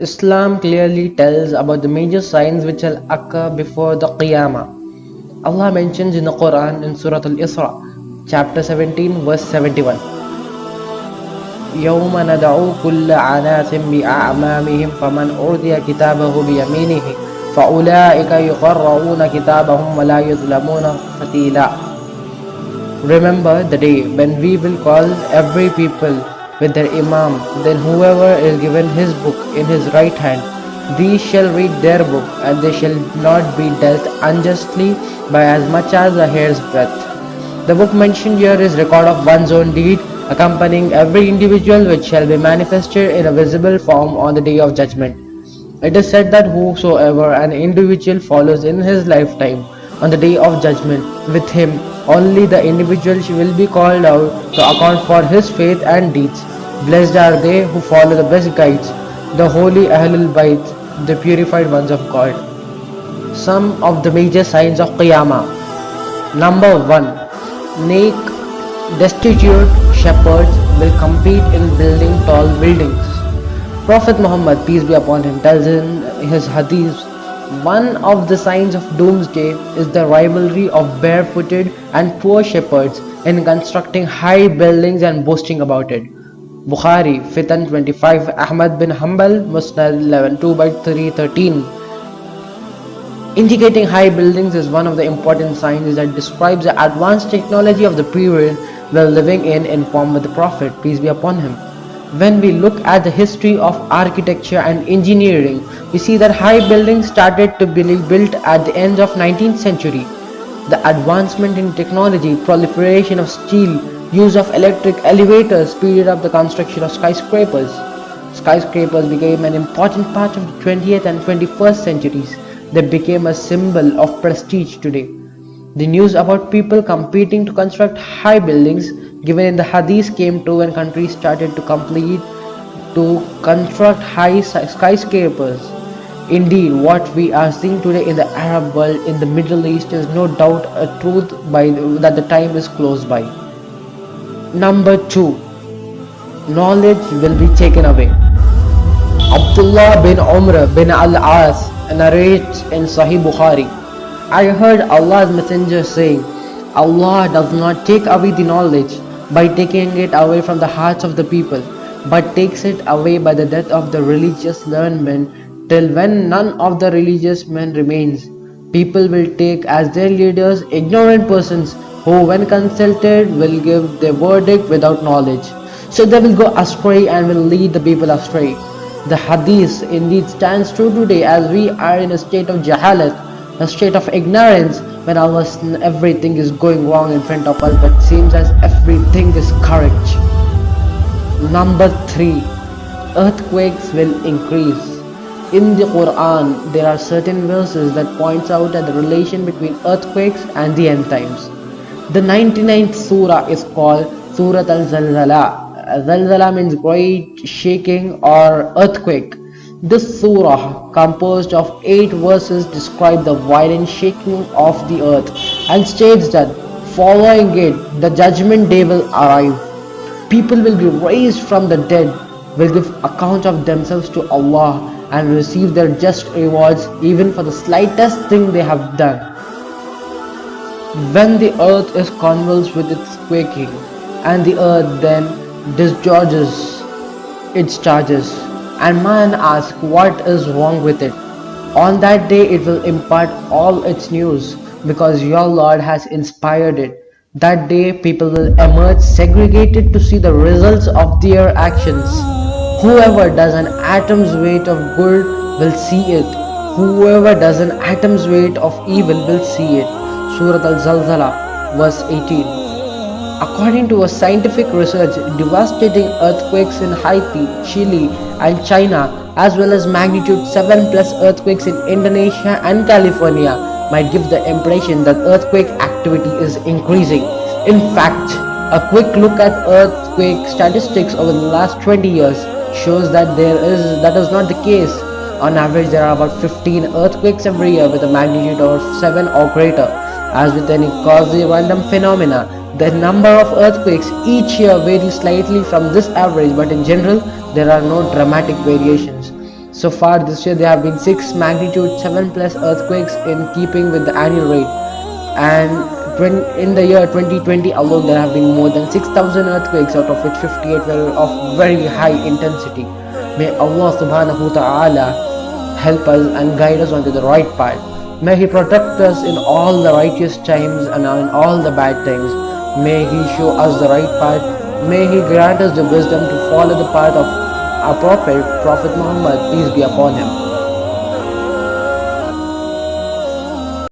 Islam clearly tells about the major signs which will occur before the Qiyamah. Allah mentions in the Quran in Surah Al-Isra, chapter 17, verse 71. يوم ندعو كل أناس بأعمامهم فمن أوتي كتابه بيمينه فأولئك يقرؤون كتابهم ولا يظلمون فتيلا. Remember the day when we will call every people with their Imam, then whoever is given his book in his right hand, these shall read their book, and they shall not be dealt unjustly by as much as a hair's breadth. The book mentioned here is record of one's own deed, accompanying every individual, which shall be manifested in a visible form on the day of judgment. It is said that whosoever an individual follows in his lifetime, on the day of judgment, with him only the individual will be called out to account for his faith and deeds. Blessed are they who follow the best guides, the holy Ahlul Bayt, the purified ones of God. Some of the major signs of Qiyamah. Number 1. Destitute shepherds will compete in building tall buildings. Prophet Muhammad, peace be upon him, tells in his hadith, one of the signs of doomsday is the rivalry of barefooted and poor shepherds in constructing high buildings and boasting about it. Bukhari, Fitan 25, Ahmad bin Hanbal, Musnad 11, 2 by 313. Indicating high buildings is one of the important signs that describes the advanced technology of the period we are living in form with the Prophet, peace be upon him. When we look at the history of architecture and engineering, we see that high buildings started to be built at the end of 19th century. The advancement in technology, proliferation of steel, use of electric elevators speeded up the construction of skyscrapers. Skyscrapers became an important part of the 20th and 21st centuries. They became a symbol of prestige today. The news about people competing to construct high buildings given in the hadith came true when countries started to construct high skyscrapers. Indeed, what we are seeing today in the Arab world, in the Middle East, is no doubt a truth that the time is close by. Number 2. Knowledge will be taken away. Abdullah bin Umar bin al-As narrates in Sahih Bukhari, I heard Allah's messenger saying, Allah does not take away the knowledge by taking it away from the hearts of the people, but takes it away by the death of the religious learned men, till when none of the religious men remains. People will take as their leaders ignorant persons who, when consulted, will give their verdict without knowledge. So they will go astray and will lead the people astray. The hadith indeed stands true today, as we are in a state of jahalat, a state of ignorance, when everything is going wrong in front of us, but seems as everything is correct. Number 3. Earthquakes will increase. In the Quran, there are certain verses that points out at the relation between earthquakes and the end times. The 99th surah is called Surah Al-Zalzala. Zalzala means great shaking or earthquake. This surah, composed of 8 verses, describes the violent shaking of the earth and states that following it, the judgment day will arrive. People will be raised from the dead, will give account of themselves to Allah, and receive their just rewards even for the slightest thing they have done. When the earth is convulsed with its quaking, and the earth then discharges its charges, and man asks what is wrong with it, on that day it will impart all its news, because your Lord has inspired it. That day people will emerge segregated to see the results of their actions. Whoever does an atom's weight of good will see it. Whoever does an atom's weight of evil will see it. Surah Al-Zalzala, verse 18. According to a scientific research, devastating earthquakes in Haiti, Chile, and China, as well as magnitude 7 plus earthquakes in Indonesia and California, might give the impression that earthquake activity is increasing. In fact, a quick look at earthquake statistics over the last 20 years shows that is not the case. On average, there are about 15 earthquakes every year with a magnitude of 7 or greater. As with any quasi-random phenomena, the number of earthquakes each year varies slightly from this average, but in general, there are no dramatic variations. So far this year, there have been 6 magnitude 7 plus earthquakes in keeping with the annual rate, and in the year 2020 alone there have been more than 6,000 earthquakes, out of which 58 were of very high intensity. May Allah subhanahu wa ta'ala help us and guide us onto the right path. May He protect us in all the righteous times and in all the bad times. May He show us the right path. May He grant us the wisdom to follow the path of our Prophet Muhammad, peace be upon him.